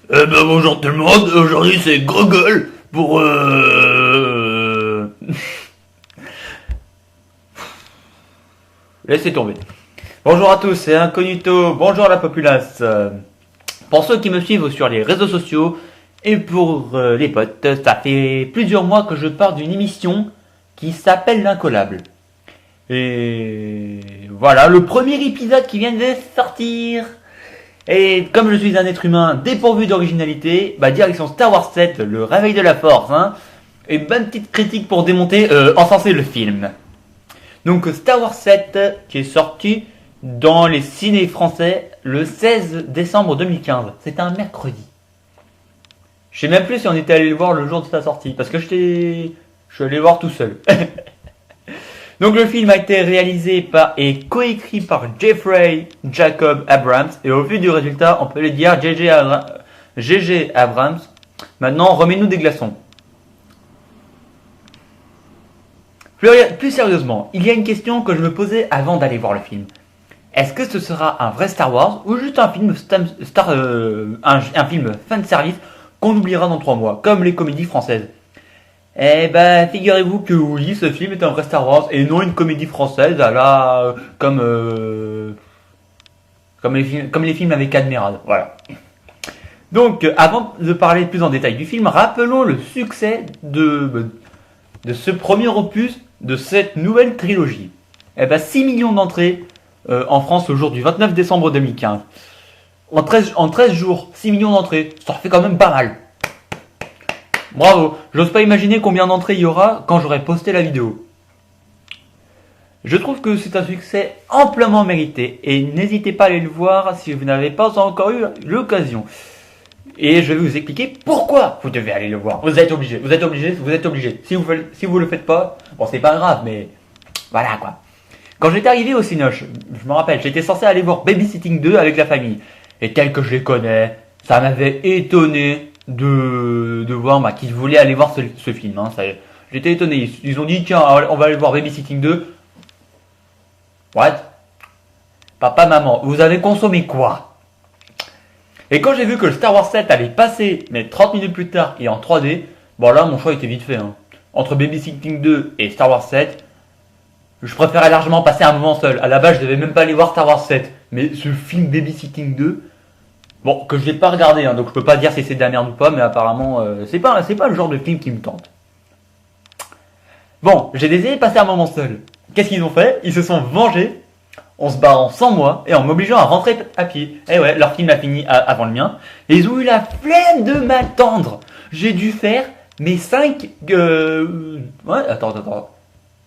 Eh ben bonjour tout le monde, aujourd'hui c'est Gogol pour Laissez tomber. Bonjour à tous, c'est Incognito, bonjour à la populace. Pour ceux qui me suivent sur les réseaux sociaux et pour les potes, ça fait plusieurs mois que je pars d'une émission qui s'appelle L'Incollable. Et voilà, le premier épisode qui vient de sortir. Et comme je suis un être humain dépourvu d'originalité, direction Star Wars 7, le réveil de la force, hein. Et bonne petite critique pour démonter, encenser le film. Donc Star Wars 7 qui est sorti dans les ciné français le 16 décembre 2015. C'était un mercredi. Je sais même plus si on était allé le voir le jour de sa sortie, parce que je suis allé le voir tout seul. Donc le film a été réalisé par et coécrit par Jeffrey Jacob Abrams, et au vu du résultat, on peut le dire J.J. Abrams. Maintenant, remets-nous des glaçons. Plus sérieusement, il y a une question que je me posais avant d'aller voir le film. Est-ce que ce sera un vrai Star Wars ou juste un film un film fanservice qu'on oubliera dans 3 mois, comme les comédies françaises? Eh ben, figurez-vous que oui, ce film est un vrai Star Wars et non une comédie française à la comme les films avec Admiral. Voilà. Donc, avant de parler plus en détail du film, rappelons le succès de ce premier opus de cette nouvelle trilogie. Eh ben, 6 millions d'entrées en France au jour du 29 décembre 2015. En 13 jours, 6 millions d'entrées, ça fait quand même pas mal. Bravo, j'ose pas imaginer combien d'entrées il y aura quand j'aurai posté la vidéo. Je trouve que c'est un succès amplement mérité et n'hésitez pas à aller le voir si vous n'avez pas encore eu l'occasion. Et je vais vous expliquer pourquoi vous devez aller le voir. Vous êtes obligé. Si vous le faites pas, bon c'est pas grave, mais voilà quoi. Quand j'étais arrivé au Cinoche, je me rappelle, j'étais censé aller voir Babysitting 2 avec la famille. Et tel que je les connais, ça m'avait étonné de voir qu'ils voulaient aller voir ce film. Hein. J'étais étonné. Ils ont dit tiens, on va aller voir Babysitting 2. What? Papa, maman, vous avez consommé quoi? Et quand j'ai vu que le Star Wars 7 allait passer, mais 30 minutes plus tard et en 3D, bon là mon choix était vite fait. Hein. Entre Babysitting 2 et Star Wars 7, je préférais largement passer un moment seul. À la base, je devais même pas aller voir Star Wars 7. Mais ce film Babysitting 2, bon, que je n'ai pas regardé, hein, donc je peux pas dire si c'est de la merde ou pas, mais apparemment, c'est pas le genre de film qui me tente. Bon, j'ai décidé de passer un moment seul. Qu'est-ce qu'ils ont fait? Ils se sont vengés en se barrant sans moi et en m'obligeant à rentrer à pied. Et ouais, leur film a fini avant le mien. Et ils ont eu la flemme de m'attendre. J'ai dû faire mes 5... Ouais, attends.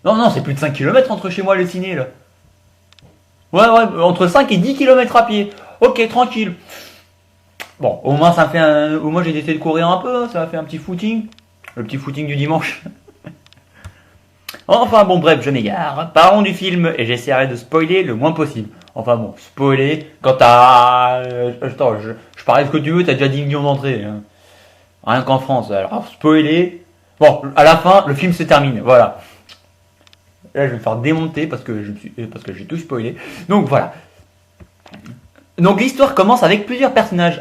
Non, c'est plus de 5 km entre chez moi et le ciné, là. Ouais, entre 5 et 10 km à pied. Ok, tranquille. Bon, au moins au moins j'ai essayé de courir un peu, ça m'a fait un petit footing. Le petit footing du dimanche. Enfin bon, bref, je m'égare. Parlons du film et j'essaierai de spoiler le moins possible. Enfin bon, spoiler quand t'as... Attends, je parie ce que tu veux, t'as déjà 10 millions d'entrées. Hein. Rien qu'en France. Alors, spoiler... Bon, à la fin, le film se termine, voilà. Là, je vais me faire démonter parce que j'ai tout spoilé. Donc voilà. Donc l'histoire commence avec plusieurs personnages,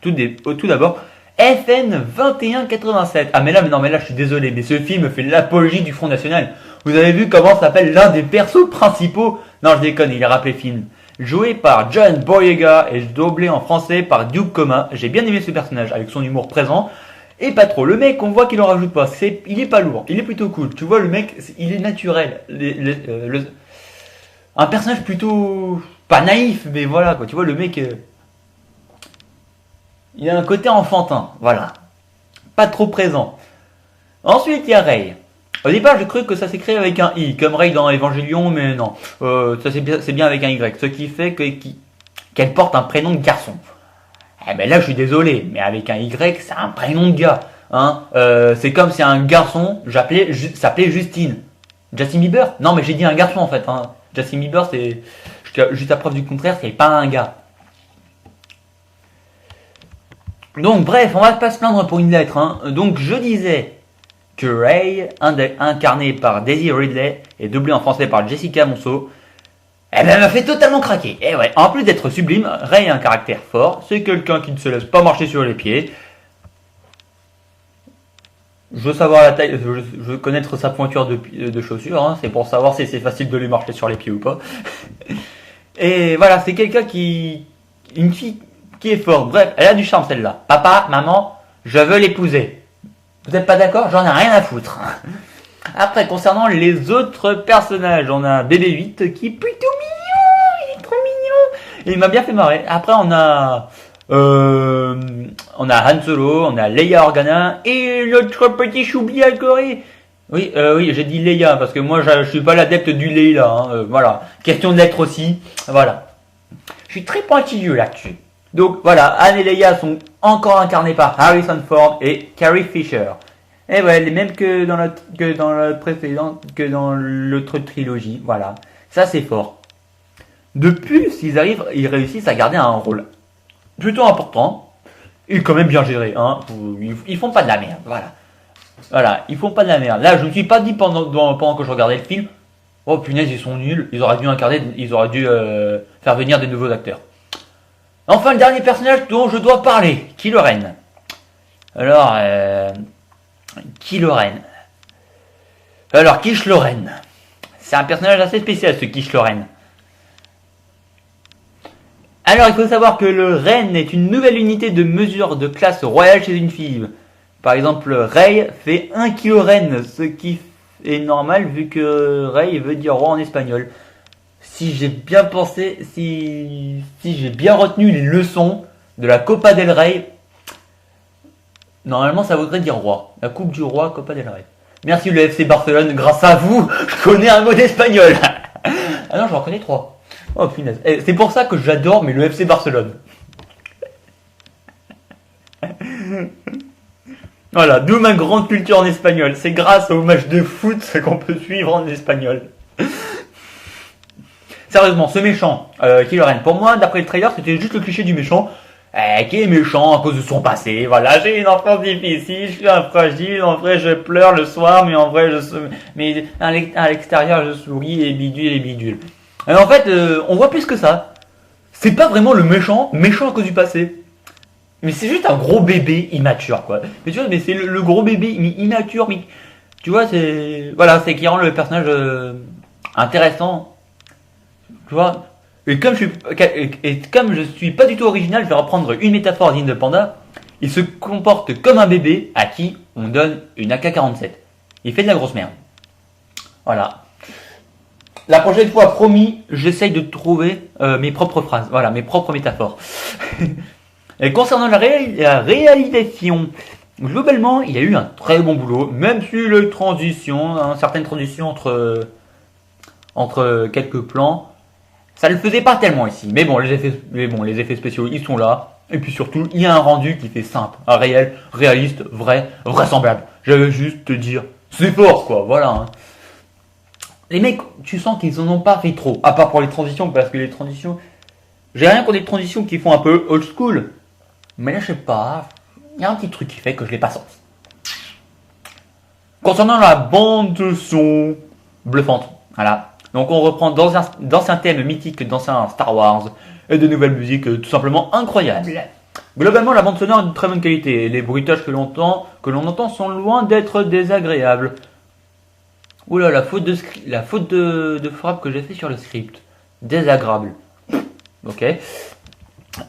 tout d'abord FN 2187. Ah mais là je suis désolé, mais ce film fait l'apologie du Front National. Vous avez vu comment s'appelle l'un des persos principaux? Non, je déconne, il est rappelé film. Joué par John Boyega et doublé en français par Duke Coma. J'ai bien aimé ce personnage avec son humour présent. Et pas trop. Le mec, on voit qu'il en rajoute pas. Il est pas lourd. Il est plutôt cool. Tu vois, le mec, il est naturel. Un personnage plutôt pas naïf, mais voilà quoi. Tu vois, le mec, il a un côté enfantin. Voilà. Pas trop présent. Ensuite, il y a Rey. Au départ, j'ai cru que ça s'écrit avec un I, comme Rey dans Evangelion, mais non. Ça c'est bien avec un Y. Ce qui fait qu'elle porte un prénom de garçon. Eh ben là, je suis désolé, mais avec un Y, c'est un prénom de gars. Hein. C'est comme si un garçon s'appelait Justine. Justin Bieber? Non, mais j'ai dit un garçon en fait. Hein. Justin Bieber, c'est juste à preuve du contraire, c'est pas un gars. Donc bref, on va pas se plaindre pour une lettre. Hein. Donc je disais que Rey, incarné par Daisy Ridley et doublé en français par Jessica Monceau, Eh ben, elle m'a fait totalement craquer. Et ouais, en plus d'être sublime, Rey a un caractère fort. C'est quelqu'un qui ne se laisse pas marcher sur les pieds. Je veux savoir la taille, je veux connaître sa pointure de chaussures, hein, c'est pour savoir si c'est facile de lui marcher sur les pieds ou pas. Et voilà, c'est quelqu'un une fille qui est forte. Bref, elle a du charme celle-là. Papa, maman, je veux l'épouser. Vous n'êtes pas d'accord? J'en ai rien à foutre. Après, concernant les autres personnages, on a BB-8 qui est plutôt mignon, il est trop mignon. Et il m'a bien fait marrer. Après, on a Han Solo, on a Leia Organa et notre petit choubli à Corée. Oui, j'ai dit Leia parce que moi je suis pas l'adepte du Leila. Hein, voilà, question de lettres aussi. Voilà, je suis très pointilleux là-dessus. Donc voilà, Han et Leia sont encore incarnés par Harrison Ford et Carrie Fisher. Et ouais, les mêmes que dans la précédente, que dans l'autre trilogie. Voilà, ça c'est fort. De plus, ils réussissent à garder un rôle plutôt important et quand même bien géré. Hein. Ils font pas de la merde. Voilà, ils font pas de la merde. Là, je me suis pas dit pendant que je regardais le film, oh punaise, ils sont nuls. Ils auraient dû faire venir des nouveaux acteurs. Enfin, le dernier personnage dont je dois parler, Kylo Ren. Alors, Kylo Ren. C'est un personnage assez spécial, ce Kylo Ren. Alors, il faut savoir que le Ren est une nouvelle unité de mesure de classe royale chez une fille. Par exemple, Rey fait 1 kg Ren, ce qui est normal vu que Rey veut dire roi en espagnol. Si j'ai bien pensé, si j'ai bien retenu les leçons de la Copa del Rey, normalement ça voudrait dire roi. La Coupe du Roi, Copa del Rey. Merci le FC Barcelone, grâce à vous, je connais un mot d'espagnol. Ah non, j'en connais 3. Oh punaise. C'est pour ça que j'adore mais le FC Barcelone. Voilà, d'où ma grande culture en espagnol. C'est grâce aux matchs de foot qu'on peut suivre en espagnol. Sérieusement, ce méchant, Kylo Ren, pour moi, d'après le trailer, c'était juste le cliché du méchant. Qui est méchant à cause de son passé. Voilà, j'ai une enfance difficile, je suis un fragile, en vrai je pleure le soir, mais en vrai mais à l'extérieur je souris et bidule. Alors en fait, on voit plus que ça. C'est pas vraiment le méchant à cause du passé. Mais c'est juste un gros bébé immature, quoi. Mais tu vois, mais c'est le gros bébé immature, mais tu vois, c'est qui rend le personnage intéressant. Tu vois. Et comme je suis pas du tout original, je vais reprendre une métaphore digne de Panda. Il se comporte comme un bébé à qui on donne une AK-47. Il fait de la grosse merde. Voilà. La prochaine fois, promis, j'essaye de trouver mes propres phrases. Voilà, mes propres métaphores. Et concernant la réalisation, globalement, il y a eu un très bon boulot, même si les transitions, certaines transitions entre quelques plans, ça ne le faisait pas tellement ici. Mais bon, les effets spéciaux, ils sont là. Et puis surtout, il y a un rendu qui fait simple, un réel, réaliste, vrai, vraisemblable. J'avais juste te dire, c'est fort, quoi, voilà. Hein. Les mecs, tu sens qu'ils en ont pas fait trop, à part pour les transitions, parce que les transitions, j'ai rien contre les transitions qui font un peu old school. Mais là, je sais pas, il y a un petit truc qui fait que je l'ai pas senti. Concernant la bande de son, bluffante, voilà. Donc on reprend d'anciens thèmes mythiques d'anciens Star Wars et de nouvelles musiques tout simplement incroyables. Globalement, la bande sonore est de très bonne qualité. Les bruitages que l'on entend sont loin d'être désagréables. Oula, la faute de frappe que j'ai fait sur le script. Désagréable. Ok.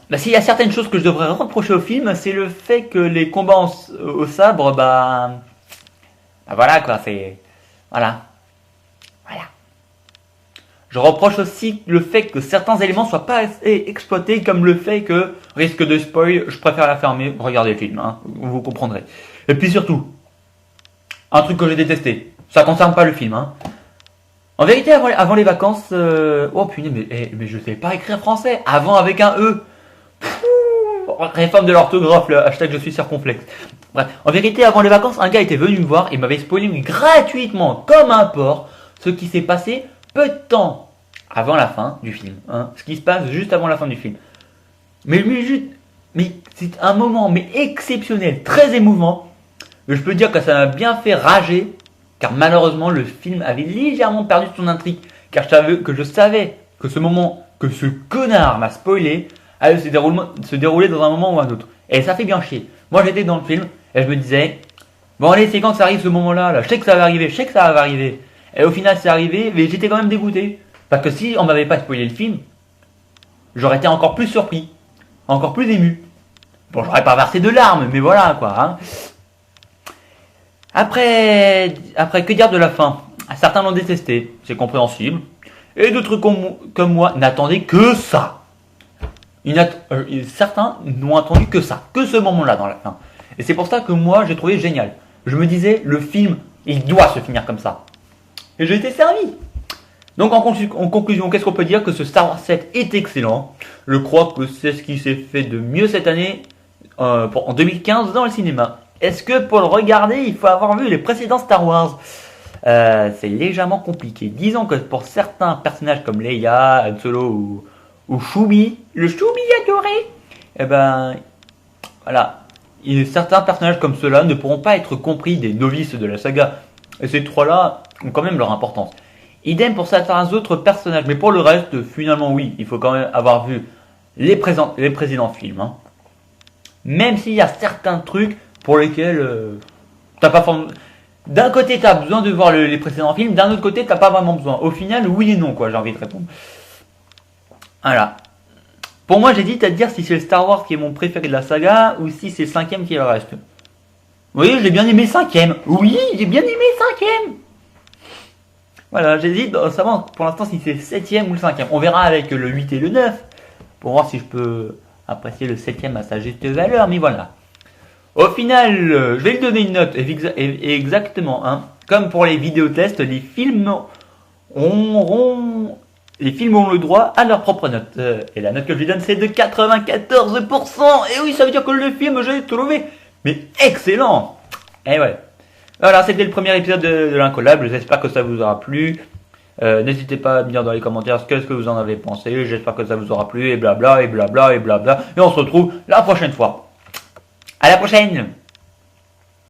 Bah, s'il y a certaines choses que je devrais reprocher au film, c'est le fait que les combats au sabre, bah voilà quoi, c'est... Voilà. Je reproche aussi le fait que certains éléments soient pas assez exploités, comme le fait que, risque de spoil, je préfère la fermer, regardez le film, hein, vous comprendrez. Et puis surtout, un truc que j'ai détesté, ça concerne pas le film, hein. En vérité, avant les vacances, oh punaise, mais je sais pas écrire français, avant avec un E. Réforme de l'orthographe, le hashtag je suis circonflexe. Bref, en vérité, avant les vacances, un gars était venu me voir et m'avait spoilé gratuitement, comme un porc, ce qui s'est passé peu de temps avant la fin du film, hein, ce qui se passe juste avant la fin du film. Mais c'est un moment exceptionnel, très émouvant. Je peux dire que ça m'a bien fait rager, car malheureusement le film avait légèrement perdu son intrigue, car je savais que ce moment, que ce connard m'a spoilé, allait se dérouler dans un moment ou un autre. Et ça fait bien chier. Moi j'étais dans le film et je me disais, bon allez, c'est quand ça arrive ce moment-là, là, je sais que ça va arriver, je sais que ça va arriver. Et au final c'est arrivé, mais j'étais quand même dégoûté. Parce que si on m'avait pas spoilé le film, j'aurais été encore plus surpris, encore plus ému. Bon, j'aurais pas versé de larmes, mais voilà quoi. Hein. Après, que dire de la fin? Certains l'ont détesté, c'est compréhensible. Et d'autres comme moi n'attendaient que ça. Certains n'ont attendu que ça, que ce moment-là dans la fin. Et c'est pour ça que moi j'ai trouvé génial. Je me disais, le film, il doit se finir comme ça. Et j'ai été servi. Donc en conclusion, qu'est-ce qu'on peut dire? Que ce Star Wars 7 est excellent. Je crois que c'est ce qui s'est fait de mieux cette année, en 2015 dans le cinéma. Est-ce que pour le regarder, il faut avoir vu les précédents Star Wars? C'est légèrement compliqué. Disons que pour certains personnages comme Leia, Han Solo ou Choubi, le Choubi adoré, eh ben, voilà. Certains personnages comme ceux-là ne pourront pas être compris des novices de la saga. Et ces trois-là ont quand même leur importance. Idem pour certains autres personnages. Mais pour le reste, finalement, oui, il faut quand même avoir vu les précédents films. Hein. Même s'il y a certains trucs pour lesquels t'as pas d'un côté t'as besoin de voir les précédents films, d'un autre côté t'as pas vraiment besoin. Au final, oui et non, quoi, j'ai envie de répondre. Voilà. Pour moi, j'hésite à dire si c'est le Star Wars qui est mon préféré de la saga ou si c'est le 5ème qui est le reste. Oui, j'ai bien aimé le 5ème. Oui, j'ai bien aimé le 5ème. Voilà, j'hésite à savoir pour l'instant si c'est le 7ème ou le 5ème. On verra avec le 8 et le 9 pour voir si je peux apprécier le 7ème à sa juste valeur, mais voilà. Au final, je vais lui donner une note exactement. Hein. Comme pour les vidéotests, les films auront le droit à leur propre note. Et la note que je lui donne, c'est de 94%. Et oui, ça veut dire que le film, je l'ai trouvé mais excellent. Et ouais. Voilà, c'était le premier épisode de l'Incollable. J'espère que ça vous aura plu. N'hésitez pas à me dire dans les commentaires qu'est-ce que vous en avez pensé. J'espère que ça vous aura plu. Et blabla, et blabla, et blabla. Et on se retrouve la prochaine fois. À la prochaine!